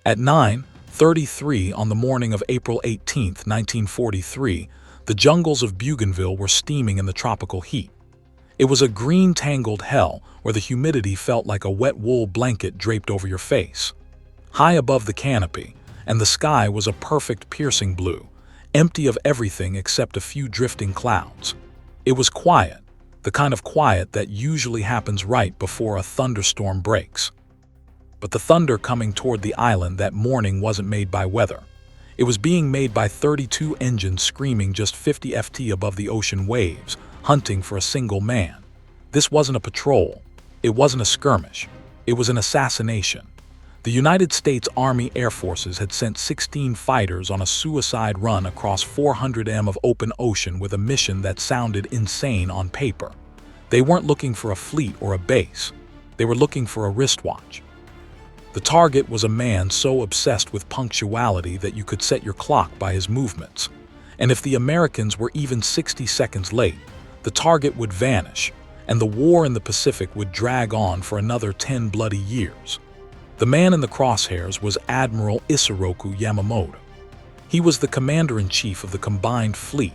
At 9:33 on the morning of April 18, 1943, the jungles of Bougainville were steaming in the tropical heat. It was a green tangled hell where the humidity felt like a wet wool blanket draped over your face. High above the canopy, and the sky was a perfect piercing blue, empty of everything except a few drifting clouds. It was quiet, the kind of quiet that usually happens right before a thunderstorm breaks. But the thunder coming toward the island that morning wasn't made by weather. It was being made by 32 engines screaming just 50 ft above the ocean waves, hunting for a single man. This wasn't a patrol. It wasn't a skirmish. It was an assassination. The United States Army Air Forces had sent 16 fighters on a suicide run across 400 m of open ocean with a mission that sounded insane on paper. They weren't looking for a fleet or a base. They were looking for a wristwatch. The target was a man so obsessed with punctuality that you could set your clock by his movements. And if the Americans were even 60 seconds late, the target would vanish, and the war in the Pacific would drag on for another 10 bloody years. The man in the crosshairs was Admiral Isoroku Yamamoto. He was the commander-in-chief of the combined fleet,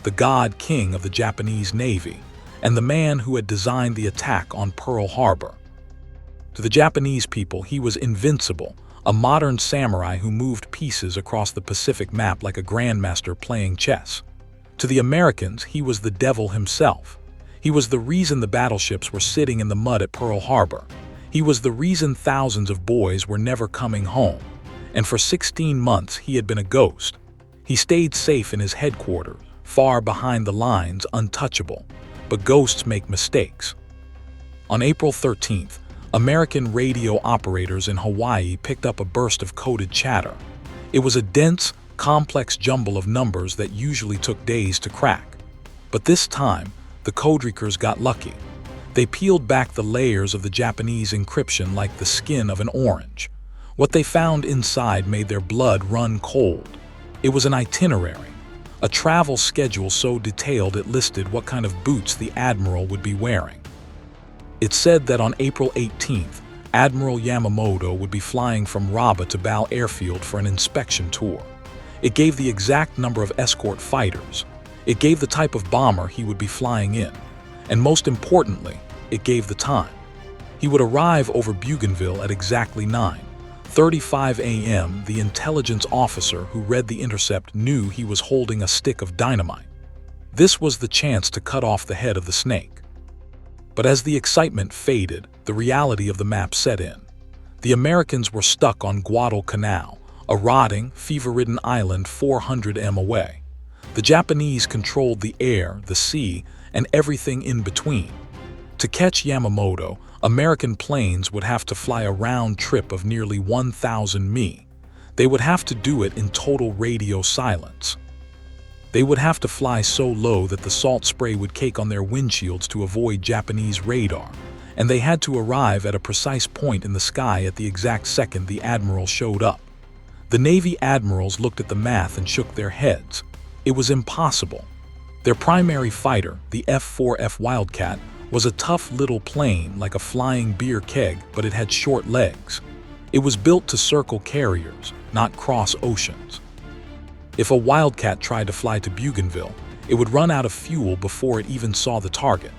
the god-king of the Japanese Navy, and the man who had designed the attack on Pearl Harbor. To the Japanese people, he was invincible, a modern samurai who moved pieces across the Pacific map like a grandmaster playing chess. To the Americans, he was the devil himself. He was the reason the battleships were sitting in the mud at Pearl Harbor. He was the reason thousands of boys were never coming home. And for 16 months, he had been a ghost. He stayed safe in his headquarters, far behind the lines, untouchable. But ghosts make mistakes. On April 13th, American radio operators in Hawaii picked up a burst of coded chatter. It was a dense, complex jumble of numbers that usually took days to crack. But this time, the codebreakers got lucky. They peeled back the layers of the Japanese encryption like the skin of an orange. What they found inside made their blood run cold. It was an itinerary, a travel schedule so detailed it listed what kind of boots the Admiral would be wearing. It said that on April 18th, Admiral Yamamoto would be flying from Raba to Bal Airfield for an inspection tour. It gave the exact number of escort fighters. It gave the type of bomber he would be flying in. And most importantly, it gave the time. He would arrive over Bougainville at exactly 9:35 a.m. The intelligence officer who read the Intercept knew he was holding a stick of dynamite. This was the chance to cut off the head of the snake. But as the excitement faded, the reality of the map set in. The Americans were stuck on Guadalcanal, a rotting, fever-ridden island 400 m away. The Japanese controlled the air, the sea, and everything in between. To catch Yamamoto, American planes would have to fly a round trip of nearly 1,000 mi. They would have to do it in total radio silence. They would have to fly so low that the salt spray would cake on their windshields to avoid Japanese radar, and they had to arrive at a precise point in the sky at the exact second the Admiral showed up. The Navy admirals looked at the math and shook their heads. It was impossible. Their primary fighter, the F-4F Wildcat, was a tough little plane like a flying beer keg, but it had short legs. It was built to circle carriers, not cross oceans. If a Wildcat tried to fly to Bougainville, it would run out of fuel before it even saw the target.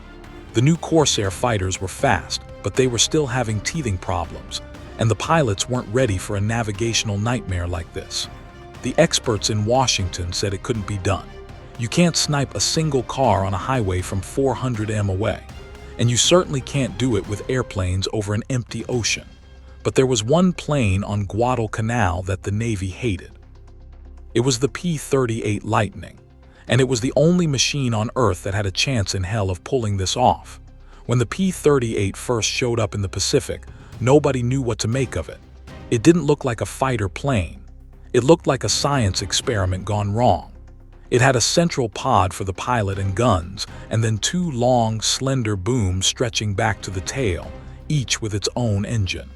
The new Corsair fighters were fast, but they were still having teething problems, and the pilots weren't ready for a navigational nightmare like this. The experts in Washington said it couldn't be done. You can't snipe a single car on a highway from 400 m away, and you certainly can't do it with airplanes over an empty ocean. But there was one plane on Guadalcanal that the Navy hated. It was the P-38 Lightning, and it was the only machine on Earth that had a chance in hell of pulling this off. When the P-38 first showed up in the Pacific, nobody knew what to make of it. It didn't look like a fighter plane. It looked like a science experiment gone wrong. It had a central pod for the pilot and guns, and then two long, slender booms stretching back to the tail, each with its own engine.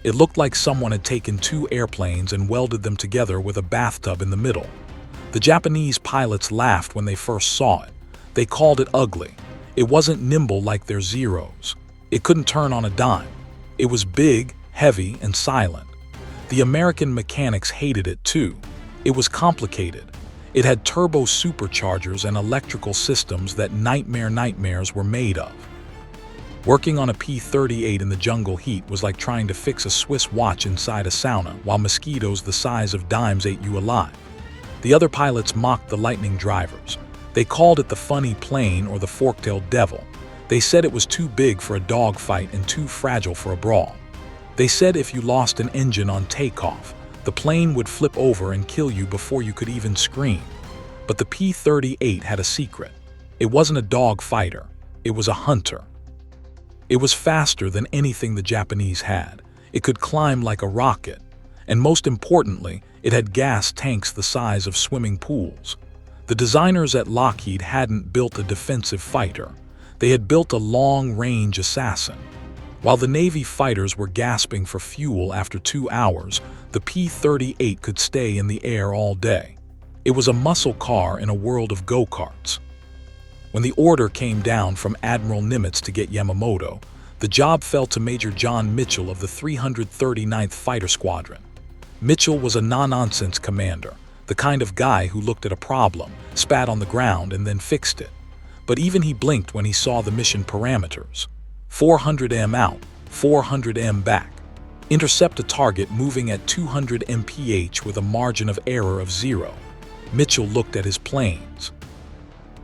It looked like someone had taken two airplanes and welded them together with a bathtub in the middle. The Japanese pilots laughed when they first saw it. They called it ugly. It wasn't nimble like their Zeros. It couldn't turn on a dime. It was big, heavy, and silent. The American mechanics hated it too. It was complicated. It had turbo superchargers and electrical systems that nightmares were made of. Working on a P-38 in the jungle heat was like trying to fix a Swiss watch inside a sauna while mosquitoes the size of dimes ate you alive. The other pilots mocked the Lightning drivers. They called it the funny plane or the fork-tailed devil. They said it was too big for a dogfight and too fragile for a brawl. They said if you lost an engine on takeoff, the plane would flip over and kill you before you could even scream. But the P-38 had a secret. It wasn't a dogfighter. It was a hunter. It was faster than anything the Japanese had. It could climb like a rocket. And most importantly, it had gas tanks the size of swimming pools. The designers at Lockheed hadn't built a defensive fighter. They had built a long-range assassin. While the Navy fighters were gasping for fuel after 2 hours, the P-38 could stay in the air all day. It was a muscle car in a world of go-karts. When the order came down from Admiral Nimitz to get Yamamoto, the job fell to Major John Mitchell of the 339th Fighter Squadron. Mitchell was a no-nonsense commander, the kind of guy who looked at a problem, spat on the ground, and then fixed it. But even he blinked when he saw the mission parameters. 400 m out, 400 m back. Intercept a target moving at 200 mph with a margin of error of 0. Mitchell looked at his planes.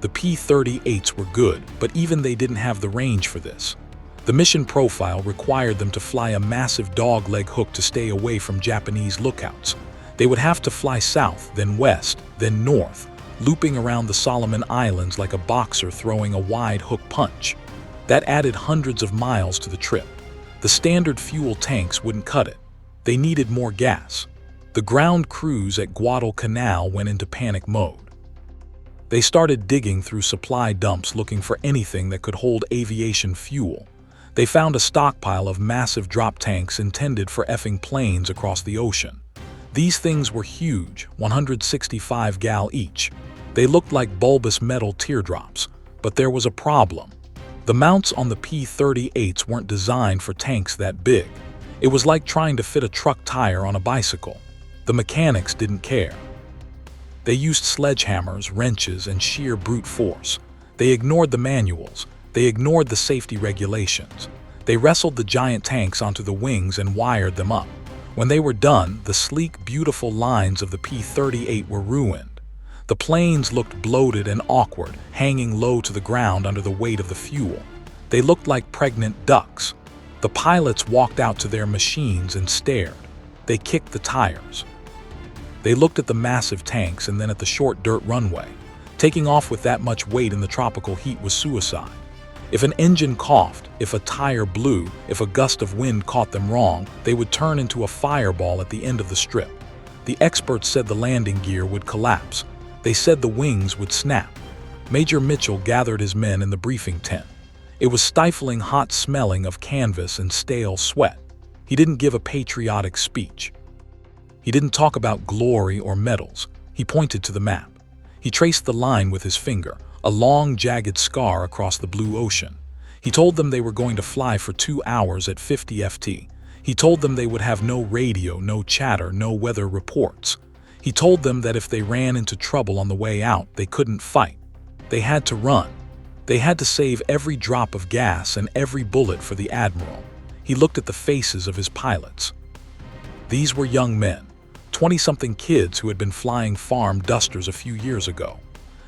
The P-38s were good, but even they didn't have the range for this. The mission profile required them to fly a massive dog-leg hook to stay away from Japanese lookouts. They would have to fly south, then west, then north, looping around the Solomon Islands like a boxer throwing a wide hook punch. That added hundreds of miles to the trip. The standard fuel tanks wouldn't cut it. They needed more gas. The ground crews at Guadalcanal went into panic mode. They started digging through supply dumps looking for anything that could hold aviation fuel. They found a stockpile of massive drop tanks intended for effing planes across the ocean. These things were huge, 165 gal each. They looked like bulbous metal teardrops, but there was a problem. The mounts on the P-38s weren't designed for tanks that big. It was like trying to fit a truck tire on a bicycle. The mechanics didn't care. They used sledgehammers, wrenches, and sheer brute force. They ignored the manuals. They ignored the safety regulations. They wrestled the giant tanks onto the wings and wired them up. When they were done, the sleek, beautiful lines of the P-38 were ruined. The planes looked bloated and awkward, hanging low to the ground under the weight of the fuel. They looked like pregnant ducks. The pilots walked out to their machines and stared. They kicked the tires. They looked at the massive tanks and then at the short dirt runway. Taking off with that much weight in the tropical heat was suicide. If an engine coughed, if a tire blew, if a gust of wind caught them wrong, they would turn into a fireball at the end of the strip. The experts said the landing gear would collapse. They said the wings would snap. Major Mitchell gathered his men in the briefing tent. It was stifling hot smelling of canvas and stale sweat. He didn't give a patriotic speech. He didn't talk about glory or medals. He pointed to the map. He traced the line with his finger, a long, jagged scar across the blue ocean. He told them they were going to fly for 2 hours at 50 FT. He told them they would have no radio, no chatter, no weather reports. He told them that if they ran into trouble on the way out, they couldn't fight. They had to run. They had to save every drop of gas and every bullet for the Admiral. He looked at the faces of his pilots. These were young men. 20-something kids who had been flying farm dusters a few years ago.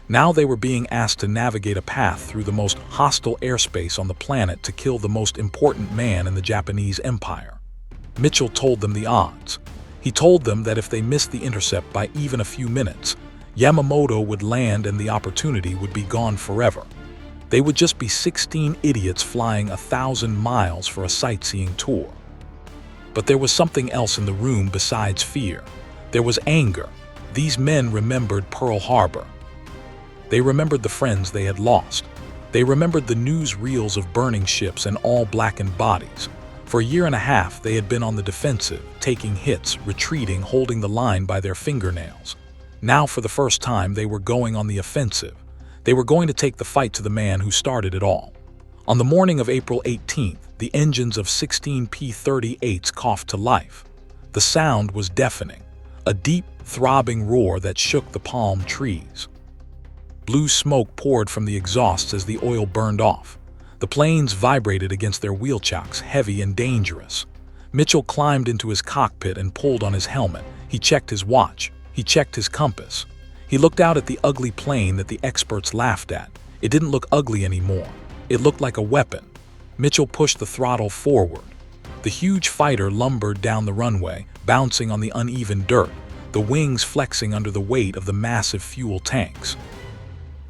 Now they were being asked to navigate a path through the most hostile airspace on the planet to kill the most important man in the Japanese Empire. Mitchell told them the odds. He told them that if they missed the intercept by even a few minutes, Yamamoto would land and the opportunity would be gone forever. They would just be 16 idiots flying 1,000 miles for a sightseeing tour. But there was something else in the room besides fear. There was anger. These men remembered Pearl Harbor. They remembered the friends they had lost. They remembered the newsreels of burning ships and all blackened bodies. For a year and a half, they had been on the defensive, taking hits, retreating, holding the line by their fingernails. Now, for the first time, they were going on the offensive. They were going to take the fight to the man who started it all. On the morning of April 18th, the engines of 16 P-38s coughed to life. The sound was deafening, a deep, throbbing roar that shook the palm trees. Blue smoke poured from the exhausts as the oil burned off. The planes vibrated against their wheel chocks, heavy and dangerous. Mitchell climbed into his cockpit and pulled on his helmet. He checked his watch. He checked his compass. He looked out at the ugly plane that the experts laughed at. It didn't look ugly anymore. It looked like a weapon. Mitchell pushed the throttle forward. The huge fighter lumbered down the runway, bouncing on the uneven dirt, the wings flexing under the weight of the massive fuel tanks.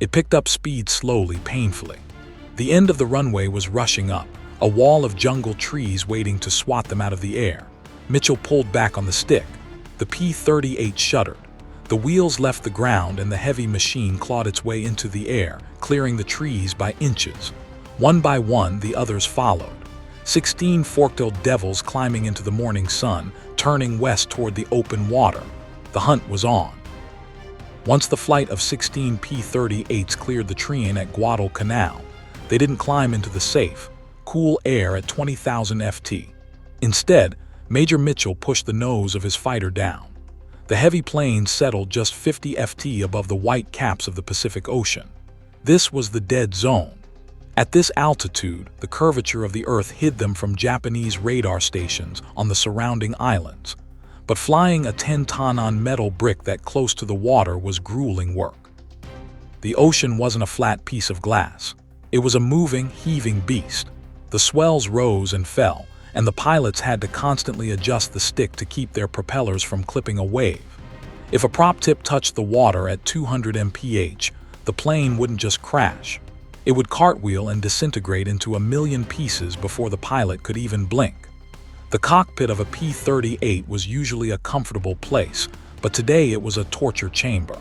It picked up speed slowly, painfully. The end of the runway was rushing up, a wall of jungle trees waiting to swat them out of the air. Mitchell pulled back on the stick. The P-38 shuddered. The wheels left the ground and the heavy machine clawed its way into the air, clearing the trees by inches. One by one, the others followed. 16 forked-tailed devils climbing into the morning sun, turning west toward the open water. The hunt was on. Once the flight of 16 P-38s cleared the terrain at Guadalcanal, they didn't climb into the safe, cool air at 20,000 FT. Instead, Major Mitchell pushed the nose of his fighter down. The heavy plane settled just 50 FT above the white caps of the Pacific Ocean. This was the dead zone. At this altitude, the curvature of the Earth hid them from Japanese radar stations on the surrounding islands. But flying a 10-ton metal brick that close to the water was grueling work. The ocean wasn't a flat piece of glass. It was a moving, heaving beast. The swells rose and fell, and the pilots had to constantly adjust the stick to keep their propellers from clipping a wave. If a prop tip touched the water at 200 mph, the plane wouldn't just crash. It would cartwheel and disintegrate into a million pieces before the pilot could even blink. The cockpit of a P-38 was usually a comfortable place, but today it was a torture chamber.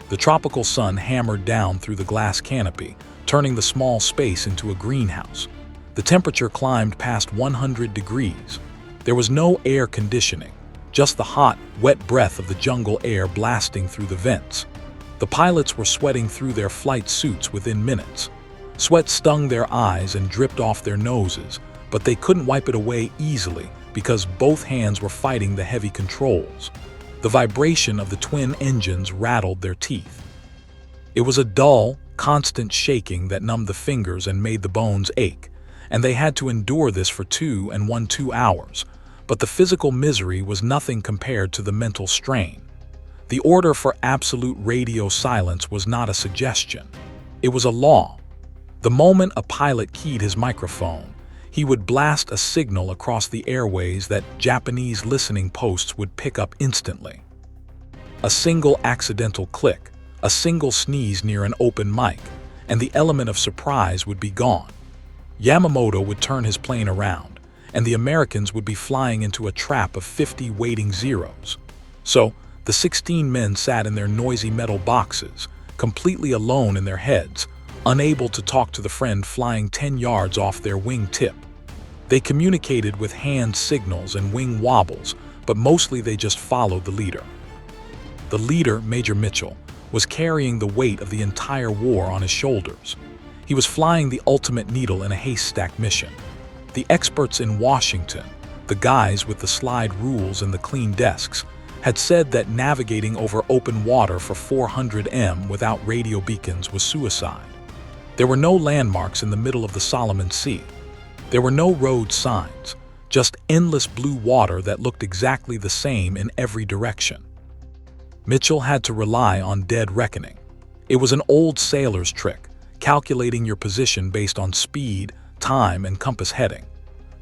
The tropical sun hammered down through the glass canopy, turning the small space into a greenhouse. The temperature climbed past 100 degrees. There was no air conditioning, just the hot, wet breath of the jungle air blasting through the vents. The pilots were sweating through their flight suits within minutes. Sweat stung their eyes and dripped off their noses, but they couldn't wipe it away easily because both hands were fighting the heavy controls. The vibration of the twin engines rattled their teeth. It was a dull, constant shaking that numbed the fingers and made the bones ache, and they had to endure this for 2 hours. But the physical misery was nothing compared to the mental strain. The order for absolute radio silence was not a suggestion. It was a law. The moment a pilot keyed his microphone, he would blast a signal across the airways that Japanese listening posts would pick up instantly. A single accidental click, a single sneeze near an open mic, and the element of surprise would be gone. Yamamoto would turn his plane around, and the Americans would be flying into a trap of 50 waiting zeros. So, the 16 men sat in their noisy metal boxes, completely alone in their heads, unable to talk to the friend flying 10 yards off their wing tip. They communicated with hand signals and wing wobbles, but mostly they just followed the leader. The leader, Major Mitchell, was carrying the weight of the entire war on his shoulders. He was flying the ultimate needle in a haystack mission. The experts in Washington, the guys with the slide rules and the clean desks, had said that navigating over open water for 400 m without radio beacons was suicide. There were no landmarks in the middle of the Solomon Sea. There were no road signs, just endless blue water that looked exactly the same in every direction. Mitchell had to rely on dead reckoning. It was an old sailor's trick, calculating your position based on speed, time, and compass heading.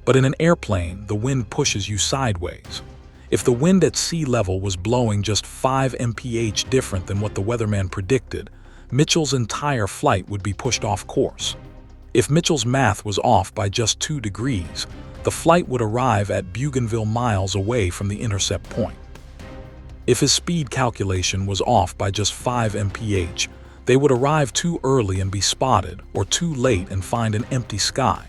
But in an airplane, the wind pushes you sideways. If the wind at sea level was blowing just 5 mph different than what the weatherman predicted, Mitchell's entire flight would be pushed off course. If Mitchell's math was off by just 2 degrees, the flight would arrive at Bougainville miles away from the intercept point. If his speed calculation was off by just 5 mph, they would arrive too early and be spotted, or too late and find an empty sky.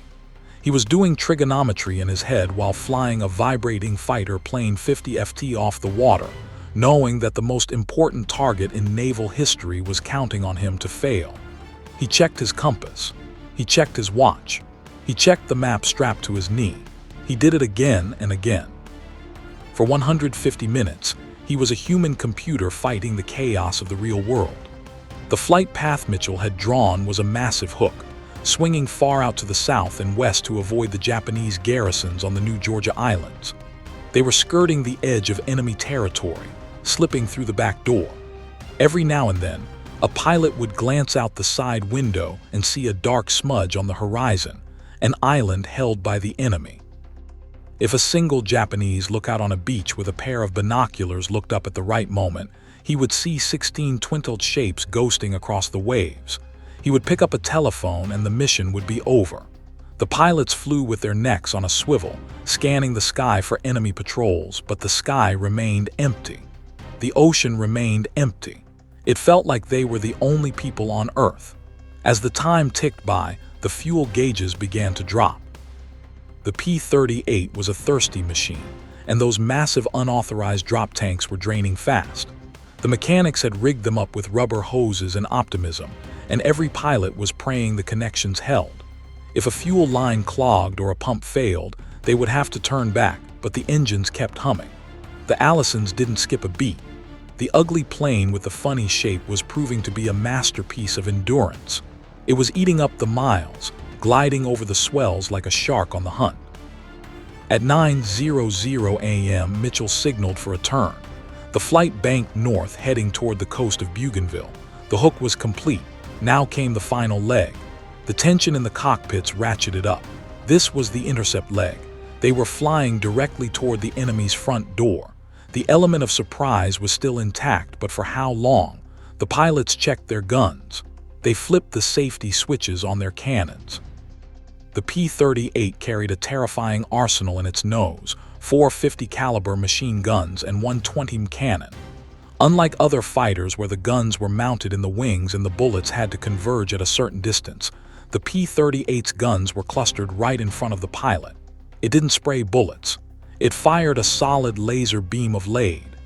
He was doing trigonometry in his head while flying a vibrating fighter plane 50 FT off the water, knowing that the most important target in naval history was counting on him to fail. He checked his compass. He checked his watch. He checked the map strapped to his knee. He did it again and again. For 150 minutes, he was a human computer fighting the chaos of the real world. The flight path Mitchell had drawn was a massive hook, swinging far out to the south and west to avoid the Japanese garrisons on the New Georgia Islands. They were skirting the edge of enemy territory, slipping through the back door. Every now and then, a pilot would glance out the side window and see a dark smudge on the horizon, an island held by the enemy. If a single Japanese lookout on a beach with a pair of binoculars looked up at the right moment, he would see 16 twin-tailed shapes ghosting across the waves. He would pick up a telephone and the mission would be over. The pilots flew with their necks on a swivel, scanning the sky for enemy patrols, but the sky remained empty. The ocean remained empty. It felt like they were the only people on Earth. As the time ticked by, the fuel gauges began to drop. The P-38 was a thirsty machine, and those massive unauthorized drop tanks were draining fast. The mechanics had rigged them up with rubber hoses and optimism, and every pilot was praying the connections held. If a fuel line clogged or a pump failed, they would have to turn back, but the engines kept humming. The Allisons didn't skip a beat. The ugly plane with the funny shape was proving to be a masterpiece of endurance. It was eating up the miles, gliding over the swells like a shark on the hunt. At 9:00 a.m., Mitchell signaled for a turn. The flight banked north, heading toward the coast of Bougainville. The hook was complete. Now came the final leg. The tension in the cockpits ratcheted up. This was the intercept leg. They were flying directly toward the enemy's front door. The element of surprise was still intact, but for how long? The pilots checked their guns. They flipped the safety switches on their cannons. The P-38 carried a terrifying arsenal in its nose, 4 50 caliber machine guns and one 20 cannon. Unlike other fighters where the guns were mounted in the wings and the bullets had to converge at a certain distance, the P-38's guns were clustered right in front of the pilot. It didn't spray bullets. It fired a solid laser beam of lead.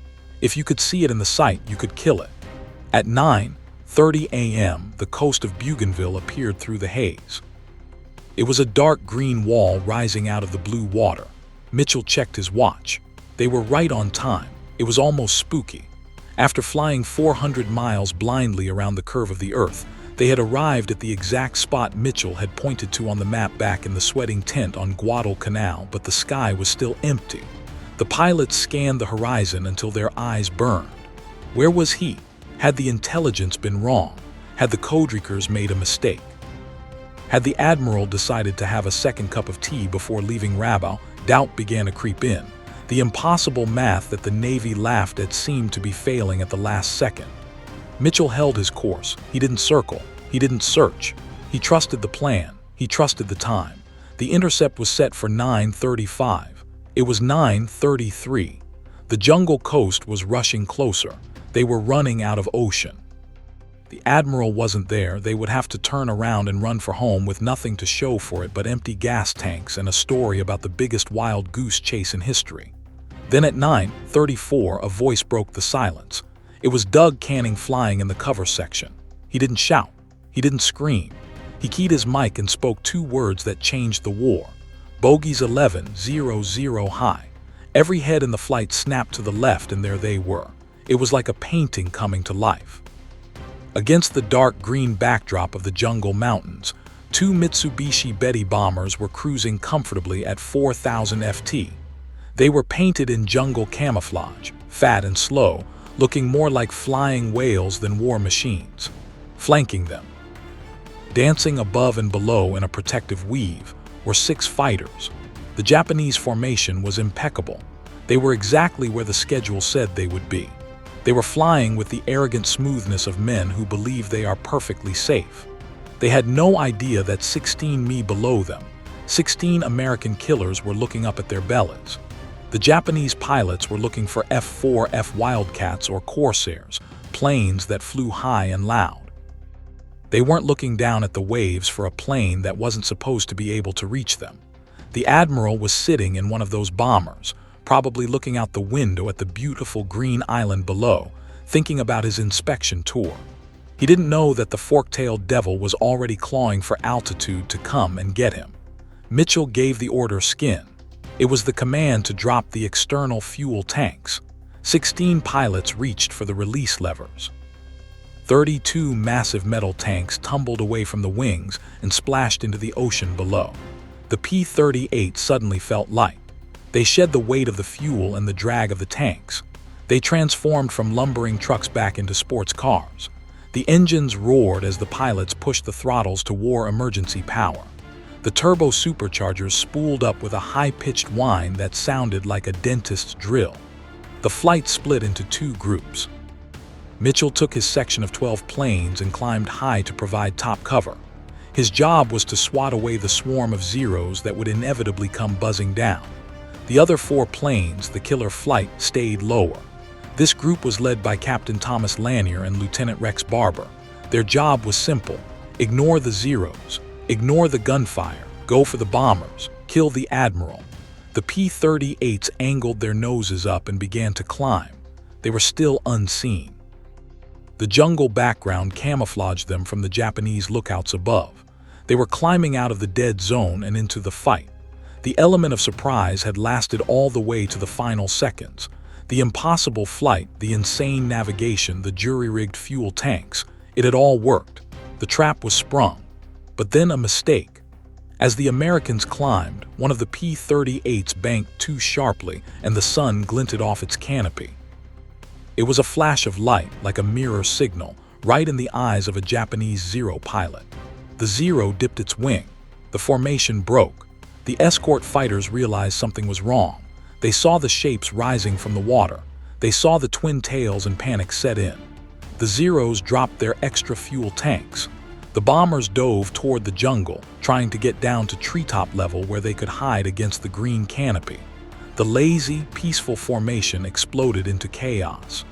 If you could see it in the sight, you could kill it. At 9:30 a.m., the coast of Bougainville appeared through the haze. It was a dark green wall rising out of the blue water. Mitchell checked his watch. They were right on time. It was almost spooky. After flying 400 miles blindly around the curve of the Earth, they had arrived at the exact spot Mitchell had pointed to on the map back in the sweating tent on Guadalcanal, but the sky was still empty. The pilots scanned the horizon until their eyes burned. Where was he? Had the intelligence been wrong? Had the codebreakers made a mistake? Had the Admiral decided to have a second cup of tea before leaving Rabaul? Doubt began to creep in. The impossible math that the Navy laughed at seemed to be failing at the last second. Mitchell held his course. He didn't circle. He didn't search. He trusted the plan. He trusted the time. The intercept was set for 9:35. It was 9:33. The jungle coast was rushing closer. They were running out of ocean. The Admiral wasn't there. They would have to turn around and run for home with nothing to show for it but empty gas tanks and a story about the biggest wild goose chase in history. Then at 9:34, a voice broke the silence. It was Doug Canning flying in the cover section. He didn't shout. He didn't scream. He keyed his mic and spoke 2 words that changed the war. Bogies 11:00 high. Every head in the flight snapped to the left, and there they were. It was like a painting coming to life. Against the dark green backdrop of the jungle mountains, 2 Mitsubishi Betty bombers were cruising comfortably at 4,000 ft. They were painted in jungle camouflage, fat and slow, looking more like flying whales than war machines. Flanking them, dancing above and below in a protective weave, were 6 fighters. The Japanese formation was impeccable. They were exactly where the schedule said they would be. They were flying with the arrogant smoothness of men who believe they are perfectly safe. They had no idea that 16 mi below them, 16 American killers were looking up at their bellies. The Japanese pilots were looking for F-4F Wildcats or Corsairs, planes that flew high and loud. They weren't looking down at the waves for a plane that wasn't supposed to be able to reach them. The Admiral was sitting in one of those bombers, probably looking out the window at the beautiful green island below, thinking about his inspection tour. He didn't know that the fork-tailed devil was already clawing for altitude to come and get him. Mitchell gave the order skin. It was the command to drop the external fuel tanks. 16 pilots reached for the release levers. 32 massive metal tanks tumbled away from the wings and splashed into the ocean below. The P-38 suddenly felt light. They shed the weight of the fuel and the drag of the tanks. They transformed from lumbering trucks back into sports cars. The engines roared as the pilots pushed the throttles to war emergency power. The turbo superchargers spooled up with a high-pitched whine that sounded like a dentist's drill. The flight split into two groups. Mitchell took his section of 12 planes and climbed high to provide top cover. His job was to swat away the swarm of Zeros that would inevitably come buzzing down. The other 4 planes, the killer flight, stayed lower. This group was led by Captain Thomas Lanier and Lieutenant Rex Barber. Their job was simple: ignore the Zeros, ignore the gunfire, go for the bombers, kill the Admiral. The P-38s angled their noses up and began to climb. They were still unseen. The jungle background camouflaged them from the Japanese lookouts above. They were climbing out of the dead zone and into the fight. The element of surprise had lasted all the way to the final seconds. The impossible flight, the insane navigation, the jury-rigged fuel tanks, it had all worked. The trap was sprung. But then a mistake. As the Americans climbed, one of the P-38s banked too sharply and the sun glinted off its canopy. It was a flash of light, like a mirror signal, right in the eyes of a Japanese Zero pilot. The Zero dipped its wing. The formation broke. The escort fighters realized something was wrong. They saw the shapes rising from the water. They saw the twin tails and panic set in. The Zeros dropped their extra fuel tanks. The bombers dove toward the jungle, trying to get down to treetop level where they could hide against the green canopy. The lazy, peaceful formation exploded into chaos.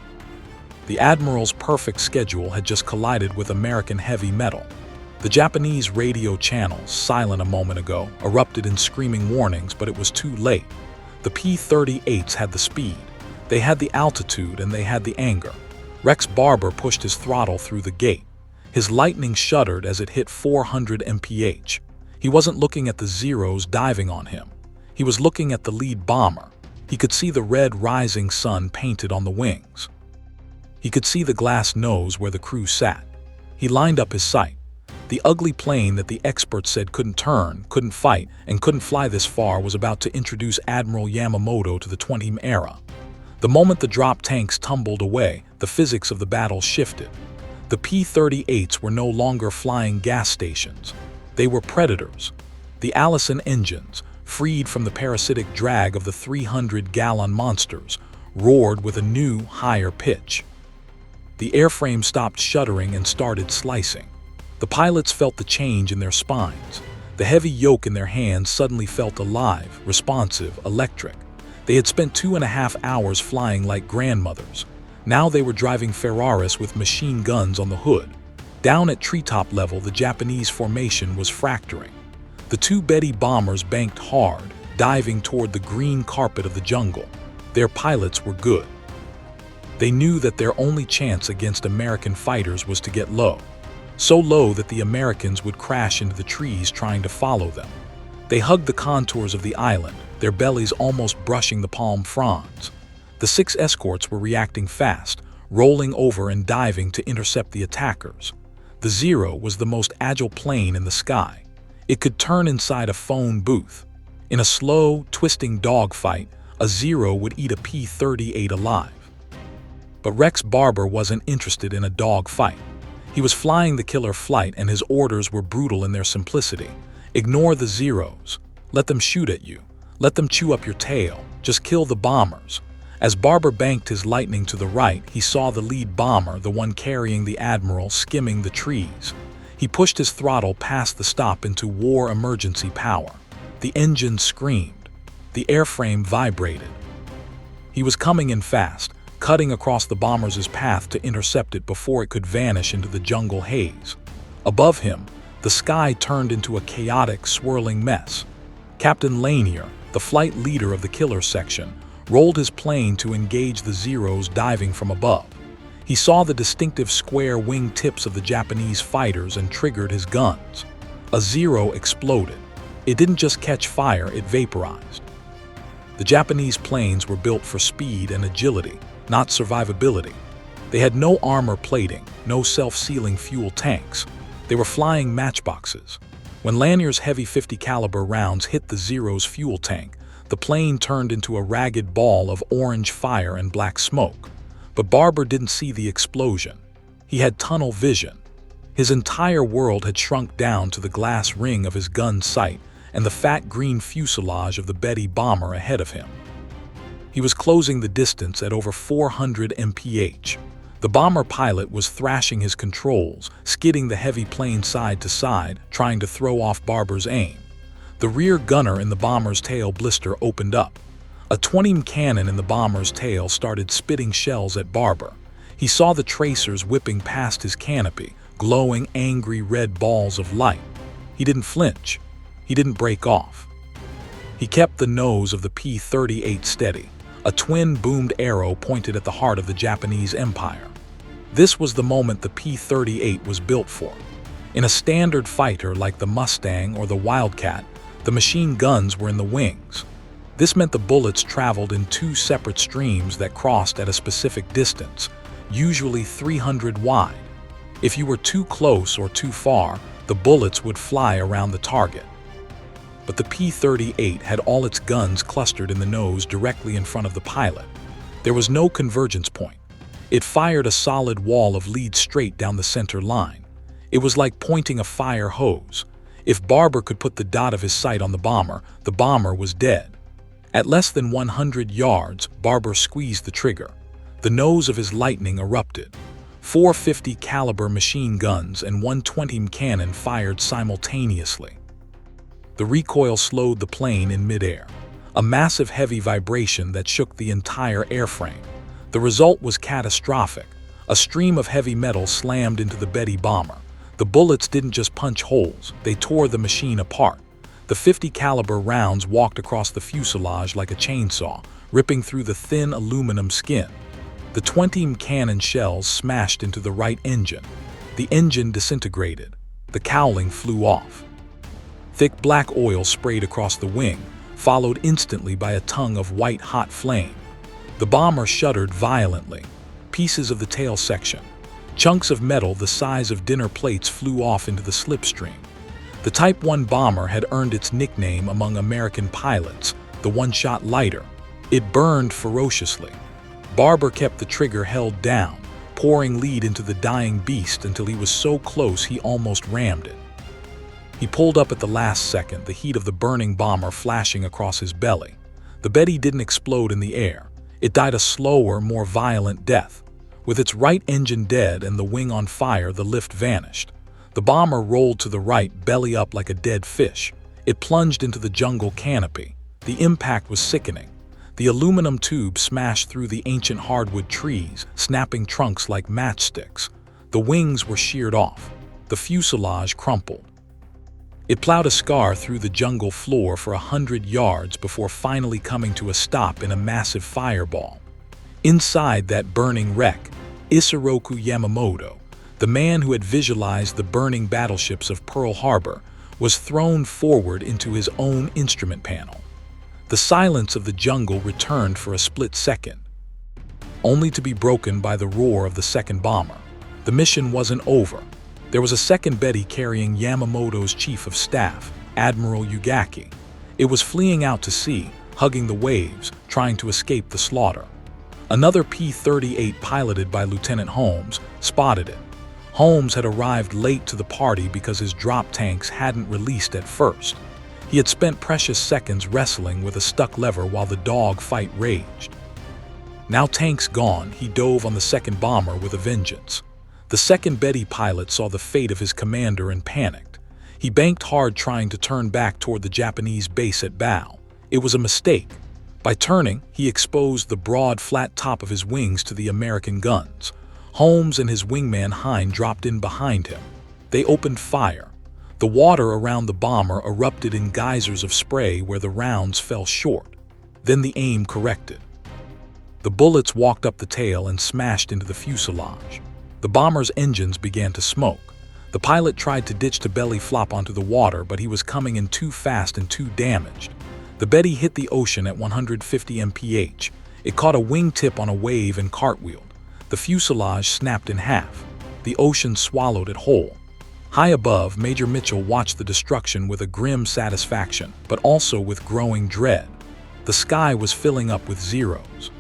The Admiral's perfect schedule had just collided with American heavy metal. The Japanese radio channels, silent a moment ago, erupted in screaming warnings, but it was too late. The P-38s had the speed. They had the altitude and they had the anger. Rex Barber pushed his throttle through the gate. His Lightning shuddered as it hit 400 mph. He wasn't looking at the Zeros diving on him. He was looking at the lead bomber. He could see the red rising sun painted on the wings. He could see the glass nose where the crew sat. He lined up his sight. The ugly plane that the experts said couldn't turn, couldn't fight, and couldn't fly this far was about to introduce Admiral Yamamoto to the 20th era. The moment the drop tanks tumbled away, the physics of the battle shifted. The P-38s were no longer flying gas stations. They were predators. The Allison engines, freed from the parasitic drag of the 300-gallon monsters, roared with a new, higher pitch. The airframe stopped shuddering and started slicing. The pilots felt the change in their spines. The heavy yoke in their hands suddenly felt alive, responsive, electric. They had spent 2.5 hours flying like grandmothers. Now they were driving Ferraris with machine guns on the hood. Down at treetop level, the Japanese formation was fracturing. The 2 Betty bombers banked hard, diving toward the green carpet of the jungle. Their pilots were good. They knew that their only chance against American fighters was to get low. So low that the Americans would crash into the trees trying to follow them. They hugged the contours of the island, their bellies almost brushing the palm fronds. The 6 escorts were reacting fast, rolling over and diving to intercept the attackers. The Zero was the most agile plane in the sky. It could turn inside a phone booth. In a slow, twisting dogfight, a Zero would eat a P-38 alive. But Rex Barber wasn't interested in a dogfight. He was flying the killer flight, and his orders were brutal in their simplicity. Ignore the Zeros. Let them shoot at you. Let them chew up your tail. Just kill the bombers. As Barber banked his Lightning to the right, he saw the lead bomber, the one carrying the Admiral, skimming the trees. He pushed his throttle past the stop into war emergency power. The engine screamed. The airframe vibrated. He was coming in fast, cutting across the bomber's path to intercept it before it could vanish into the jungle haze. Above him, the sky turned into a chaotic, swirling mess. Captain Lanier, the flight leader of the killer section, rolled his plane to engage the Zeros diving from above. He saw the distinctive square wing tips of the Japanese fighters and triggered his guns. A Zero exploded. It didn't just catch fire, it vaporized. The Japanese planes were built for speed and agility, not survivability. They had no armor plating, no self-sealing fuel tanks. They were flying matchboxes. When Lanier's heavy .50 caliber rounds hit the Zero's fuel tank, the plane turned into a ragged ball of orange fire and black smoke. But Barber didn't see the explosion. He had tunnel vision. His entire world had shrunk down to the glass ring of his gun's sight and the fat green fuselage of the Betty bomber ahead of him. He was closing the distance at over 400 mph. The bomber pilot was thrashing his controls, skidding the heavy plane side to side, trying to throw off Barber's aim. The rear gunner in the bomber's tail blister opened up. A 20mm cannon in the bomber's tail started spitting shells at Barber. He saw the tracers whipping past his canopy, glowing angry red balls of light. He didn't flinch. He didn't break off. He kept the nose of the P-38 steady, a twin-boomed arrow pointed at the heart of the Japanese Empire. This was the moment the P-38 was built for. In a standard fighter like the Mustang or the Wildcat, the machine guns were in the wings. This meant the bullets traveled in two separate streams that crossed at a specific distance, usually 300 wide. If you were too close or too far, the bullets would fly around the target. But the P-38 had all its guns clustered in the nose directly in front of the pilot. There was no convergence point. It fired a solid wall of lead straight down the center line. It was like pointing a fire hose. If Barber could put the dot of his sight on the bomber was dead. At less than 100 yards, Barber squeezed the trigger. The nose of his Lightning erupted. 4 .50 caliber machine guns and one 20mm cannon fired simultaneously. The recoil slowed the plane in midair, a massive heavy vibration that shook the entire airframe. The result was catastrophic. A stream of heavy metal slammed into the Betty bomber. The bullets didn't just punch holes, they tore the machine apart. The .50 caliber rounds walked across the fuselage like a chainsaw, ripping through the thin aluminum skin. The 20mm cannon shells smashed into the right engine. The engine disintegrated. The cowling flew off. Thick black oil sprayed across the wing, followed instantly by a tongue of white-hot flame. The bomber shuddered violently. Pieces of the tail section, chunks of metal the size of dinner plates flew off into the slipstream. The Type 1 bomber had earned its nickname among American pilots, the one-shot lighter. It burned ferociously. Barber kept the trigger held down, pouring lead into the dying beast until he was so close he almost rammed it. He pulled up at the last second, the heat of the burning bomber flashing across his belly. The Betty didn't explode in the air. It died a slower, more violent death. With its right engine dead and the wing on fire, the lift vanished. The bomber rolled to the right, belly up like a dead fish. It plunged into the jungle canopy. The impact was sickening. The aluminum tube smashed through the ancient hardwood trees, snapping trunks like matchsticks. The wings were sheared off. The fuselage crumpled. It plowed a scar through the jungle floor for 100 yards before finally coming to a stop in a massive fireball. Inside that burning wreck, Isoroku Yamamoto, the man who had visualized the burning battleships of Pearl Harbor, was thrown forward into his own instrument panel. The silence of the jungle returned for a split second, only to be broken by the roar of the second bomber. The mission wasn't over. There was a second Betty carrying Yamamoto's chief of staff, Admiral Yugaki. It was fleeing out to sea, hugging the waves, trying to escape the slaughter. Another P-38 piloted by Lieutenant Holmes spotted it. Holmes had arrived late to the party because his drop tanks hadn't released at first. He had spent precious seconds wrestling with a stuck lever while the dog fight raged. Now tanks gone, he dove on the second bomber with a vengeance. The second Betty pilot saw the fate of his commander and panicked. He banked hard trying to turn back toward the Japanese base at bow. It was a mistake. By turning, he exposed the broad, flat top of his wings to the American guns. Holmes and his wingman Hine dropped in behind him. They opened fire. The water around the bomber erupted in geysers of spray where the rounds fell short. Then the aim corrected. The bullets walked up the tail and smashed into the fuselage. The bomber's engines began to smoke. The pilot tried to ditch to belly flop onto the water, but he was coming in too fast and too damaged. The Betty hit the ocean at 150 mph. It caught a wingtip on a wave and cartwheeled. The fuselage snapped in half. The ocean swallowed it whole. High above, Major Mitchell watched the destruction with a grim satisfaction, but also with growing dread. The sky was filling up with zeros.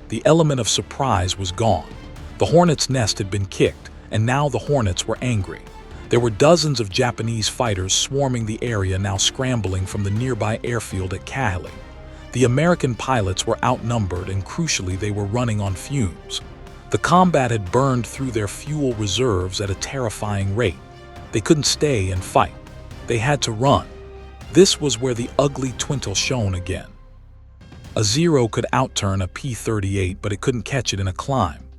The element of surprise was gone. The Hornets' nest had been kicked, and now the Hornets were angry. There were dozens of Japanese fighters swarming the area, now scrambling from the nearby airfield at Kahili. The American pilots were outnumbered, and crucially, they were running on fumes. The combat had burned through their fuel reserves at a terrifying rate. They couldn't stay and fight. They had to run. This was where the ugly twintle shone again. A Zero could outturn a P-38, but it couldn't catch it in a climb.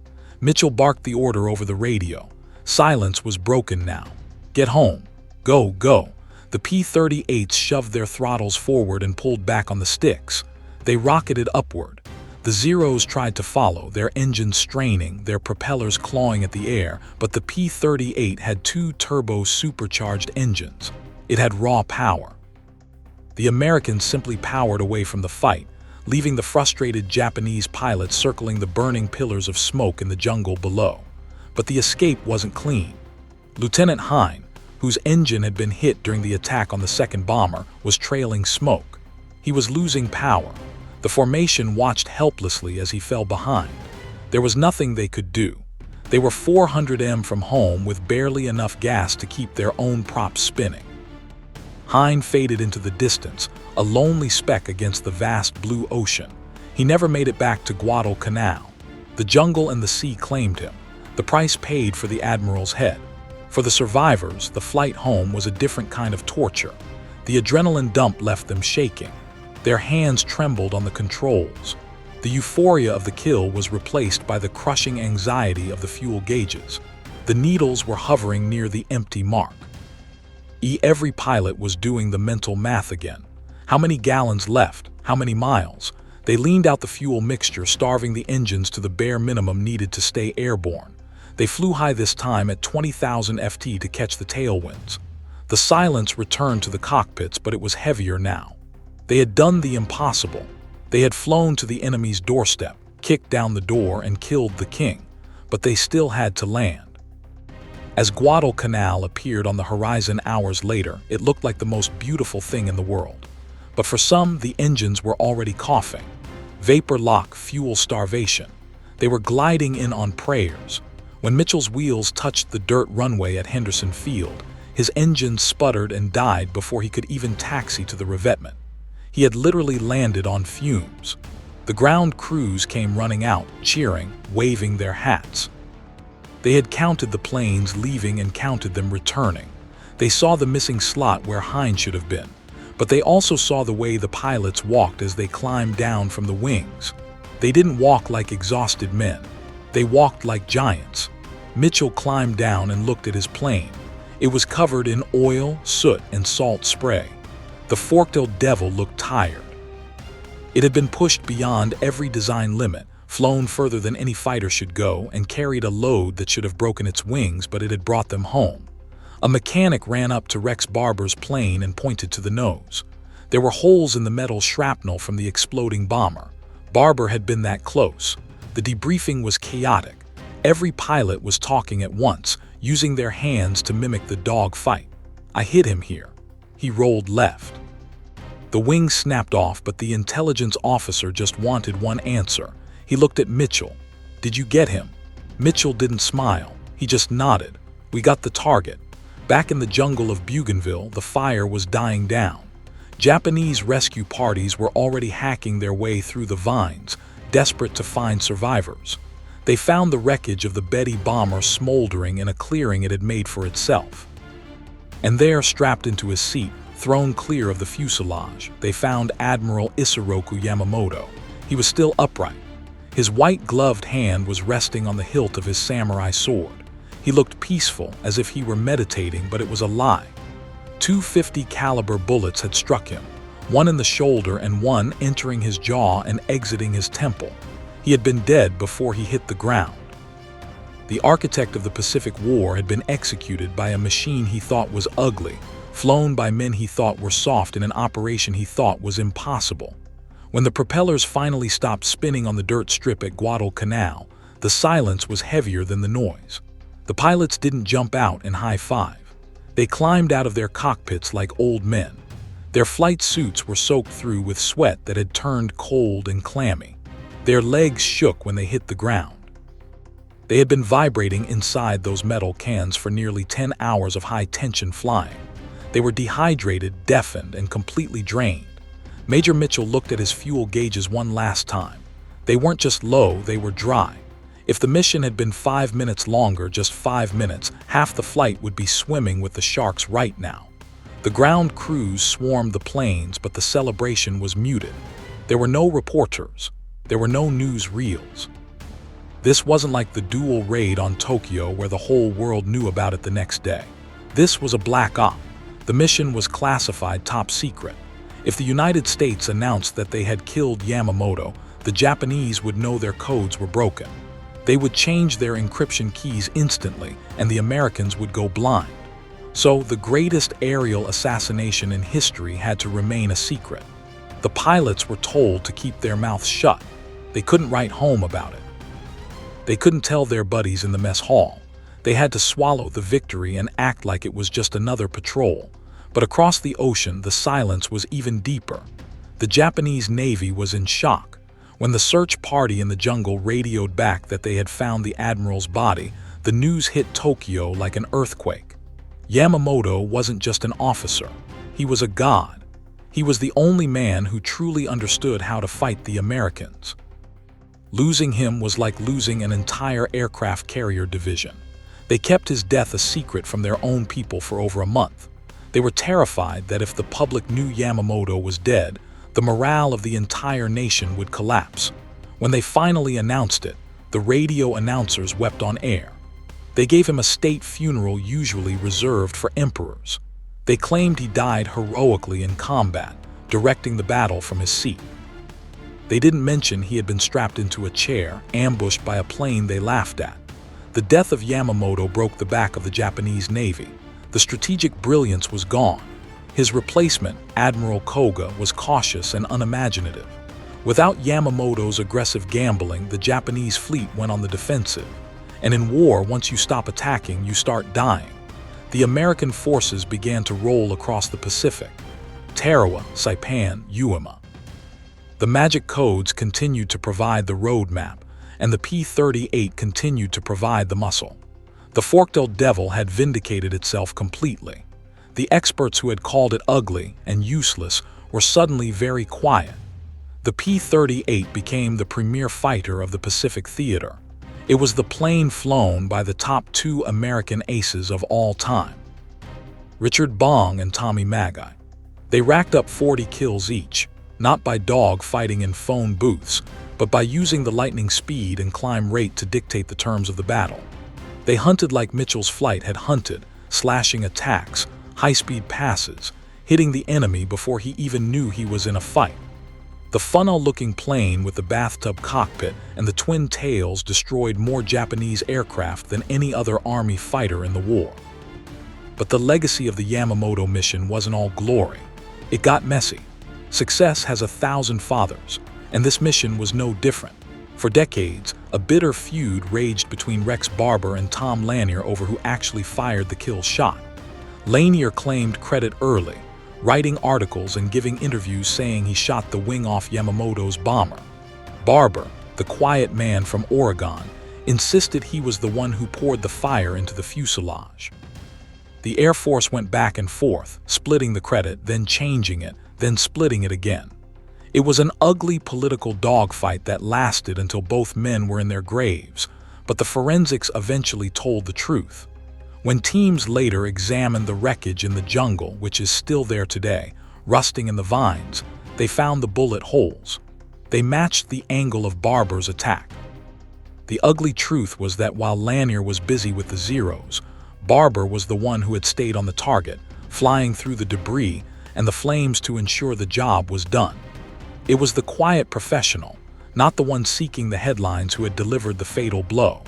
Mitchell barked the order over the radio. Silence was broken now. Get home. Go, go. The P-38s shoved their throttles forward and pulled back on the sticks. They rocketed upward. The Zeros tried to follow, their engines straining, their propellers clawing at the air, but the P-38 had two turbo-supercharged engines. It had raw power. The Americans simply powered away from the fight, leaving the frustrated Japanese pilots circling the burning pillars of smoke in the jungle below. But the escape wasn't clean. Lieutenant Hine, whose engine had been hit during the attack on the second bomber, was trailing smoke. He was losing power. The formation watched helplessly as he fell behind. There was nothing they could do. They were 400 m from home with barely enough gas to keep their own props spinning. Hine faded into the distance, a lonely speck against the vast blue ocean. He never made it back to Guadalcanal. The jungle and the sea claimed him. The price paid for the Admiral's head. For the survivors, the flight home was a different kind of torture. The adrenaline dump left them shaking. Their hands trembled on the controls. The euphoria of the kill was replaced by the crushing anxiety of the fuel gauges. The needles were hovering near the empty mark. Every pilot was doing the mental math again. How many gallons left? How many miles? They leaned out the fuel mixture, starving the engines to the bare minimum needed to stay airborne. They flew high this time at 20,000 ft to catch the tailwinds. The silence returned to the cockpits, but it was heavier now. They had done the impossible. They had flown to the enemy's doorstep, kicked down the door, and killed the king. But they still had to land. As Guadalcanal appeared on the horizon hours later, it looked like the most beautiful thing in the world. But for some, the engines were already coughing. Vapor lock, fuel starvation. They were gliding in on prayers. When Mitchell's wheels touched the dirt runway at Henderson Field, his engine sputtered and died before he could even taxi to the revetment. He had literally landed on fumes. The ground crews came running out, cheering, waving their hats. They had counted the planes leaving and counted them returning. They saw the missing slot where Hine should have been, but they also saw the way the pilots walked as they climbed down from the wings. They didn't walk like exhausted men. They walked like giants. Mitchell climbed down and looked at his plane. It was covered in oil, soot, and salt spray. The forked-tailed devil looked tired. It had been pushed beyond every design limit, flown further than any fighter should go, and carried a load that should have broken its wings, but it had brought them home. A mechanic ran up to Rex Barber's plane and pointed to the nose. There were holes in the metal shrapnel from the exploding bomber. Barber had been that close. The debriefing was chaotic. Every pilot was talking at once, using their hands to mimic the dog fight. I hit him here. He rolled left. The wing snapped off, but the intelligence officer just wanted one answer. He looked at Mitchell. Did you get him? Mitchell didn't smile. He just nodded. We got the target. Back in the jungle of Bougainville, the fire was dying down. Japanese rescue parties were already hacking their way through the vines, desperate to find survivors. They found the wreckage of the Betty bomber smoldering in a clearing it had made for itself. And there, strapped into his seat, thrown clear of the fuselage, they found Admiral Isoroku Yamamoto. He was still upright. His white-gloved hand was resting on the hilt of his samurai sword. He looked peaceful, as if he were meditating, but it was a lie. 250 caliber bullets had struck him, one in the shoulder and one entering his jaw and exiting his temple. He had been dead before he hit the ground. The architect of the Pacific War had been executed by a machine he thought was ugly, flown by men he thought were soft in an operation he thought was impossible. When the propellers finally stopped spinning on the dirt strip at Guadalcanal, the silence was heavier than the noise. The pilots didn't jump out and high-five. They climbed out of their cockpits like old men. Their flight suits were soaked through with sweat that had turned cold and clammy. Their legs shook when they hit the ground. They had been vibrating inside those metal cans for nearly 10 hours of high-tension flying. They were dehydrated, deafened, and completely drained. Major Mitchell looked at his fuel gauges one last time. They weren't just low, they were dry. If the mission had been 5 minutes longer, just 5 minutes, half the flight would be swimming with the sharks right now. The ground crews swarmed the planes, but the celebration was muted. There were no reporters. There were no news reels. This wasn't like the dual raid on Tokyo where the whole world knew about it the next day. This was a black op. The mission was classified top secret. If the United States announced that they had killed Yamamoto, the Japanese would know their codes were broken. They would change their encryption keys instantly, and the Americans would go blind. So, the greatest aerial assassination in history had to remain a secret. The pilots were told to keep their mouths shut. They couldn't write home about it. They couldn't tell their buddies in the mess hall. They had to swallow the victory and act like it was just another patrol. But across the ocean, the silence was even deeper. The Japanese Navy was in shock. When the search party in the jungle radioed back that they had found the admiral's body, the news hit Tokyo like an earthquake. Yamamoto wasn't just an officer. He was a god. He was the only man who truly understood how to fight the Americans. Losing him was like losing an entire aircraft carrier division. They kept his death a secret from their own people for over a month. They were terrified that if the public knew Yamamoto was dead, the morale of the entire nation would collapse. When they finally announced it, the radio announcers wept on air. They gave him a state funeral usually reserved for emperors. They claimed he died heroically in combat, directing the battle from his seat. They didn't mention he had been strapped into a chair, ambushed by a plane they laughed at. The death of Yamamoto broke the back of the Japanese Navy. The strategic brilliance was gone. His replacement, Admiral Koga, was cautious and unimaginative. Without Yamamoto's aggressive gambling, the Japanese fleet went on the defensive. And in war, once you stop attacking, you start dying. The American forces began to roll across the Pacific. Tarawa, Saipan, Uema. The magic codes continued to provide the roadmap, and the P-38 continued to provide the muscle. The Forked Devil had vindicated itself completely. The experts who had called it ugly and useless were suddenly very quiet. The P-38 became the premier fighter of the Pacific theater. It was the plane flown by the top two American aces of all time, Richard Bong and Tommy Magai. They racked up 40 kills each, not by dog fighting in phone booths, but by using the lightning speed and climb rate to dictate the terms of the battle. They hunted like Mitchell's flight had hunted, slashing attacks, high-speed passes, hitting the enemy before he even knew he was in a fight. The funnel-looking plane with the bathtub cockpit and the twin tails destroyed more Japanese aircraft than any other Army fighter in the war. But the legacy of the Yamamoto mission wasn't all glory. It got messy. Success has 1,000 fathers, and this mission was no different. For decades, a bitter feud raged between Rex Barber and Tom Lanier over who actually fired the kill shot. Lanier claimed credit early, writing articles and giving interviews saying he shot the wing off Yamamoto's bomber. Barber, the quiet man from Oregon, insisted he was the one who poured the fire into the fuselage. The Air Force went back and forth, splitting the credit, then changing it, then splitting it again. It was an ugly political dogfight that lasted until both men were in their graves, but the forensics eventually told the truth. When teams later examined the wreckage in the jungle, which is still there today, rusting in the vines, they found the bullet holes. They matched the angle of Barber's attack. The ugly truth was that while Lanier was busy with the zeros, Barber was the one who had stayed on the target, flying through the debris and the flames to ensure the job was done. It was the quiet professional, not the one seeking the headlines, who had delivered the fatal blow.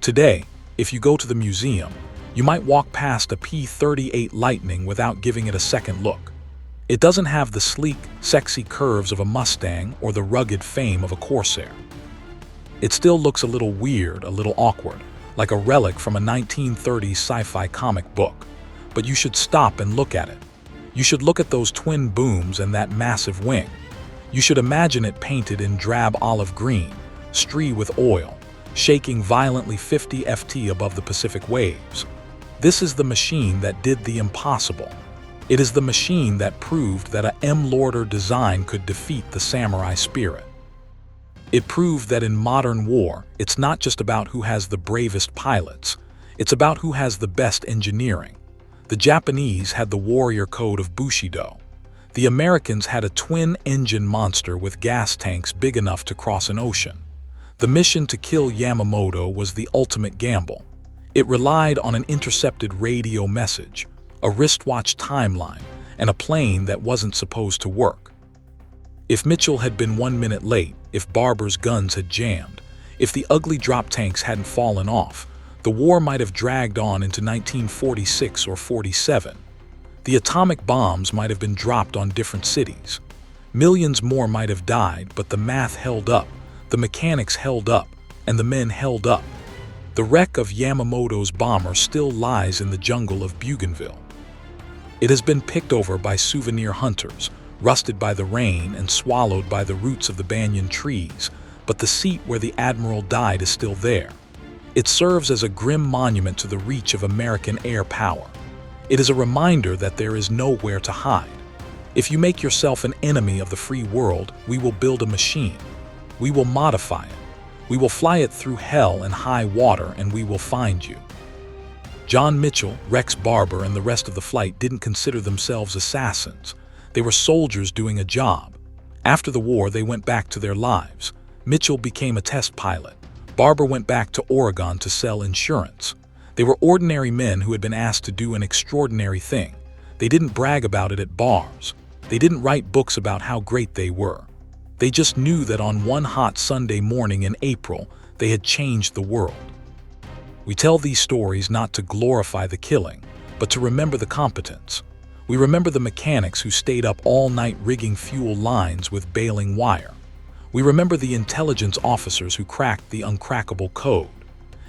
Today, if you go to the museum, You might walk past a P-38 Lightning without giving it a second look. It doesn't have the sleek, sexy curves of a Mustang or the rugged fame of a Corsair. It still looks a little weird, a little awkward, like a relic from a 1930s sci-fi comic book. But you should stop and look at it. You should look at those twin booms and that massive wing. You should imagine it painted in drab olive green, streaked with oil, shaking violently 50 ft above the Pacific waves. This is the machine that did the impossible. It is the machine that proved that a M-Lorder design could defeat the samurai spirit. It proved that in modern war, it's not just about who has the bravest pilots, it's about who has the best engineering. The Japanese had the warrior code of Bushido. The Americans had a twin-engine monster with gas tanks big enough to cross an ocean. The mission to kill Yamamoto was the ultimate gamble. It relied on an intercepted radio message, a wristwatch timeline, and a plane that wasn't supposed to work. If Mitchell had been 1 minute late, if Barber's guns had jammed, if the ugly drop tanks hadn't fallen off, the war might have dragged on into 1946 or 47. The atomic bombs might have been dropped on different cities. Millions more might have died, but the math held up, the mechanics held up, and the men held up. The wreck of Yamamoto's bomber still lies in the jungle of Bougainville. It has been picked over by souvenir hunters, rusted by the rain and swallowed by the roots of the banyan trees, but the seat where the Admiral died is still there. It serves as a grim monument to the reach of American air power. It is a reminder that there is nowhere to hide. If you make yourself an enemy of the free world, we will build a machine. We will modify it. We will fly it through hell and high water, and we will find you. John Mitchell, Rex Barber, and the rest of the flight didn't consider themselves assassins. They were soldiers doing a job. After the war, they went back to their lives. Mitchell became a test pilot. Barber went back to Oregon to sell insurance. They were ordinary men who had been asked to do an extraordinary thing. They didn't brag about it at bars. They didn't write books about how great they were. They just knew that on one hot Sunday morning in April, they had changed the world. We tell these stories not to glorify the killing, but to remember the competence. We remember the mechanics who stayed up all night rigging fuel lines with baling wire. We remember the intelligence officers who cracked the uncrackable code.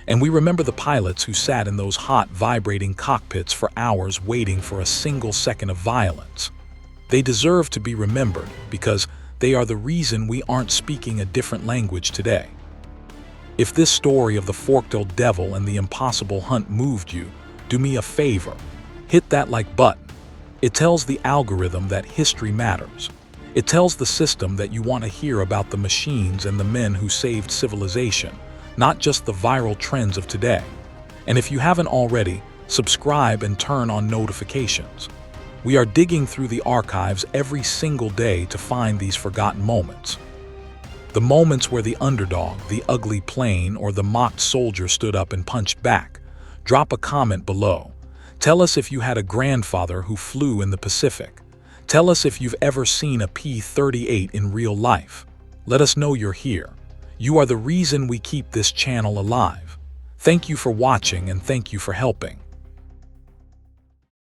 And we remember the pilots who sat in those hot, vibrating cockpits for hours waiting for a single second of violence. They deserve to be remembered because they are the reason we aren't speaking a different language today. If this story of the forked devil and the impossible hunt moved you, do me a favor. Hit that like button. It tells the algorithm that history matters. It tells the system that you want to hear about the machines and the men who saved civilization, not just the viral trends of today. And if you haven't already, subscribe and turn on notifications. We are digging through the archives every single day to find these forgotten moments. The moments where the underdog, the ugly plane, or the mocked soldier stood up and punched back. Drop a comment below. Tell us if you had a grandfather who flew in the Pacific. Tell us if you've ever seen a P-38 in real life. Let us know you're here. You are the reason we keep this channel alive. Thank you for watching and thank you for helping.